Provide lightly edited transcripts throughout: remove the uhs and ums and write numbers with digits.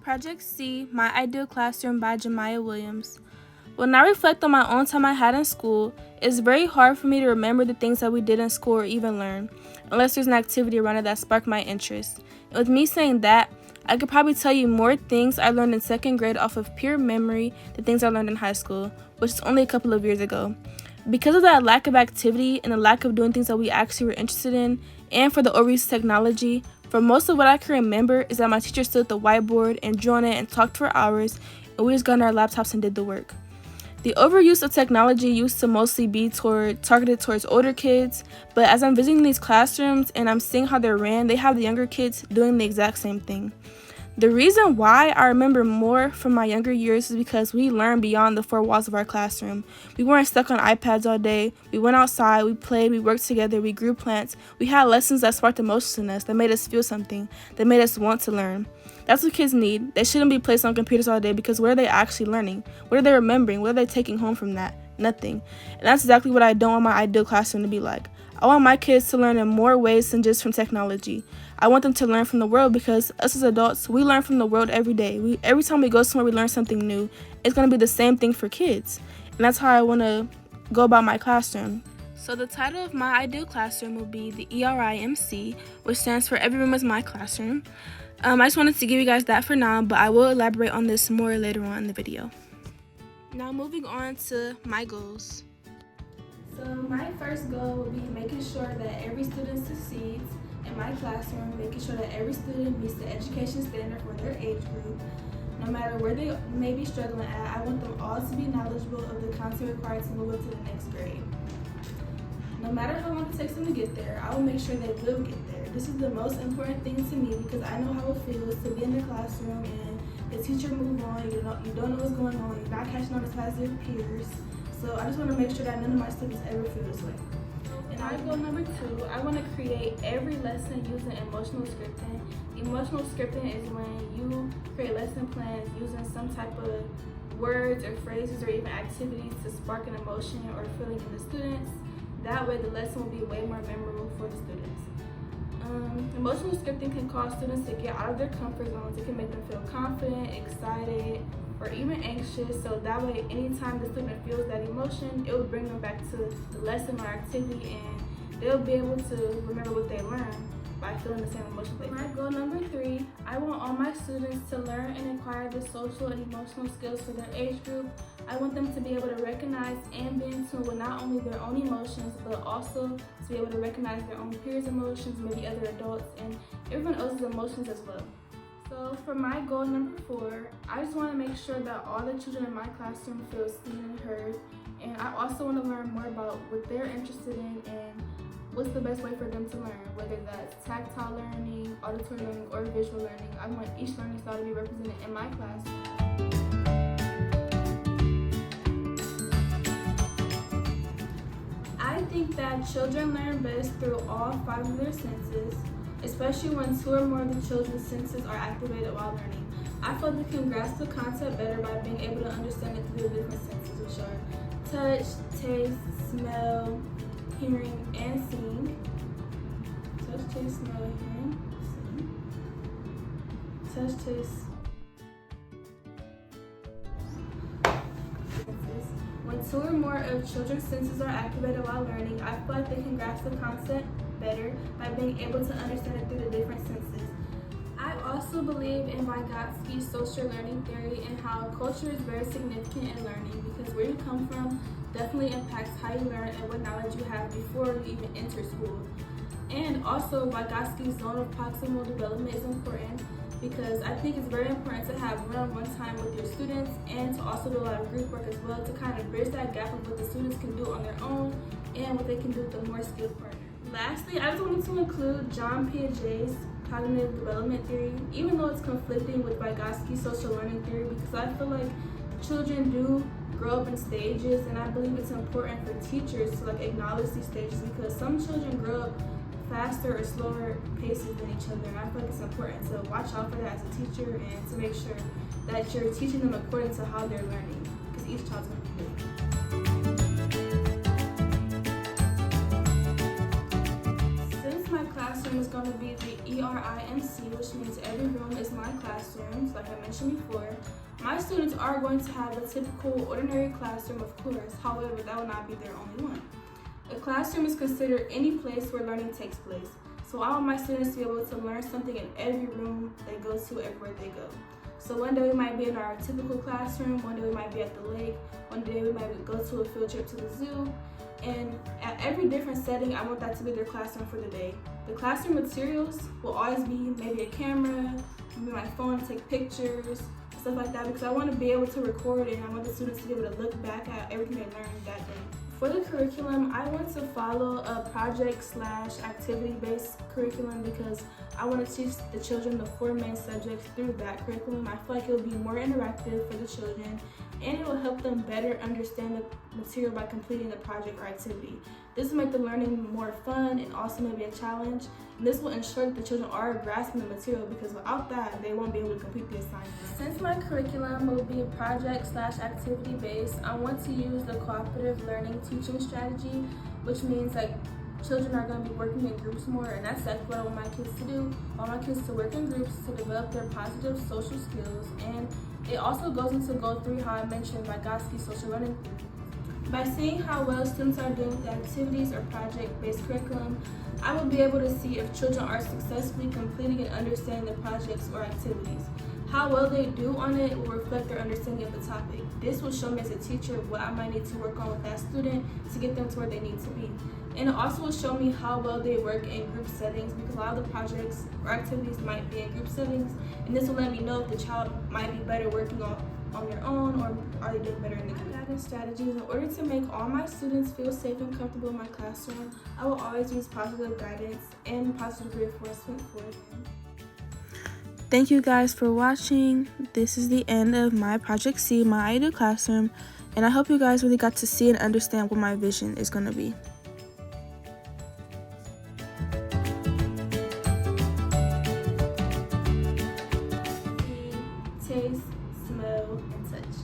Project C, My Ideal Classroom by Jemiah Williams. When I reflect on my own time I had in school, it's very hard for me to remember the things that we did in school or even learn, unless there's an activity around it that sparked my interest. And with me saying that, I could probably tell you more things I learned in second grade off of pure memory than things I learned in high school, which is only a couple of years ago. Because of that lack of activity and the lack of doing things that we actually were interested in, and for the overuse of technology, for most of what I can remember is that my teacher stood at the whiteboard and drew on it and talked for hours, and we just got on our laptops and did the work. The overuse of technology used to mostly be targeted towards older kids, but as I'm visiting these classrooms and I'm seeing how they're ran, they have the younger kids doing the exact same thing. The reason why I remember more from my younger years is because we learned beyond the four walls of our classroom. We weren't stuck on iPads all day. We went outside, we played, we worked together, we grew plants. We had lessons that sparked emotions in us, that made us feel something, that made us want to learn. That's what kids need. They shouldn't be placed on computers all day because what are they actually learning? What are they remembering? What are they taking home from that? Nothing. And that's exactly what I don't want my ideal classroom to be like. I want my kids to learn in more ways than just from technology. I want them to learn from the world because us as adults, we learn from the world every day. Every time we go somewhere, we learn something new. It's going to be the same thing for kids. And that's how I want to go about my classroom. So the title of my ideal classroom will be the ERIMC, which stands for Every Room is My Classroom. I just wanted to give you guys that for now, but I will elaborate on this more later on in the video. Now moving on to my goals. So my first goal will be making sure that every student succeeds in my classroom, making sure that every student meets the education standard for their age group. No matter where they may be struggling at, I want them all to be knowledgeable of the content required to move into the next grade. No matter how long it takes them to get there, I will make sure they will get there. This is the most important thing to me because I know how it feels to be in the classroom and the teacher move on, you don't know what's going on, you're not catching on as fast as your peers. So I just want to make sure that none of my students ever feel this way. And our goal number 2, I want to create every lesson using emotional scripting. Emotional scripting is when you create lesson plans using some type of words or phrases or even activities to spark an emotion or feeling in the students. That way the lesson will be way more memorable for the students. Emotional scripting can cause students to get out of their comfort zones. It can make them feel confident, excited, or even anxious, so that way anytime the student feels that emotion, it will bring them back to the lesson or activity and they'll be able to remember what they learned by feeling the same emotion they feel. My goal number 3, I want all my students to learn and acquire the social and emotional skills for their age group. I want them to be able to recognize and be in tune with not only their own emotions, but also to be able to recognize their own peers' emotions, maybe other adults, and everyone else's emotions as well. So for my goal number 4, I just want to make sure that all the children in my classroom feel seen and heard. And I also want to learn more about what they're interested in and what's the best way for them to learn, whether that's tactile learning, auditory learning, or visual learning. I want each learning style to be represented in my class. I think that children learn best through all 5 of their senses, especially when 2 or more of the children's senses are activated while learning. I feel they can grasp the concept better by being able to understand it through the different senses, which are touch, taste, smell, hearing, and seeing. Touch, taste, smell, hearing, seeing. Touch, taste. When 2 or more of children's senses are activated while learning, I feel like they can grasp the concept better by being able to understand it through the different senses. I also believe in Vygotsky's social learning theory and how culture is very significant in learning because where you come from definitely impacts how you learn and what knowledge you have before you even enter school. And also Vygotsky's zone of proximal development is important because I think it's very important to have one-on-one time with your students and to also do a lot of group work as well to kind of bridge that gap of what the students can do on their own and what they can do with a more skilled partner. Lastly, I just wanted to include John Piaget's cognitive development theory, even though it's conflicting with Vygotsky's social learning theory, because I feel like children do grow up in stages, and I believe it's important for teachers to acknowledge these stages because some children grow up faster or slower paces than each other, and I feel like it's important to watch out for that as a teacher and to make sure that you're teaching them according to how they're learning, because each child's going to be different. Since my classroom is going to be the ERIMC, which means every room is my classroom, like I I mentioned before, my students are going to have a typical ordinary classroom, of course. However, that will not be their only one. A classroom is considered any place where learning takes place. So I want my students to be able to learn something in every room they go to, everywhere they go. So one day we might be in our typical classroom, one day we might be at the lake, one day we might go to a field trip to the zoo. And at every different setting, I want that to be their classroom for the day. The classroom materials will always be maybe a camera, maybe my phone to take pictures, stuff like that, because I want to be able to record and I want the students to be able to look back at everything they learned that day. For the curriculum, I want to follow a project/activity-based curriculum because I want to teach the children the 4 main subjects through that curriculum. I feel like it will be more interactive for the children and it will help them better understand the material by completing the project or activity. This will make the learning more fun and also maybe a challenge. And this will ensure that the children are grasping the material because without that, they won't be able to complete the assignment. Since my curriculum will be project/activity based, I want to use the cooperative learning teaching strategy, which means like children are going to be working in groups more, and that's exactly what I want my kids to do. I want my kids to work in groups to develop their positive social skills, and it also goes into Goal 3, how I mentioned Vygotsky's social learning theory. By seeing how well students are doing with the activities or project-based curriculum, I will be able to see if children are successfully completing and understanding the projects or activities. How well they do on it will reflect their understanding of the topic. This will show me as a teacher what I might need to work on with that student to get them to where they need to be. And it also will show me how well they work in group settings because a lot of the projects or activities might be in group settings, and this will let me know if the child might be better working on their own or are they doing better in the group. Guidance strategies. In order to make all my students feel safe and comfortable in my classroom, I will always use positive guidance and positive reinforcement for them. Thank you guys for watching. This is the end of my Project C, my ideal classroom, and I hope you guys really got to see and understand what my vision is going to be. Taste, smell, and touch.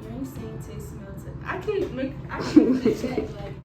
You ain't saying taste, smell, touch. I can't check like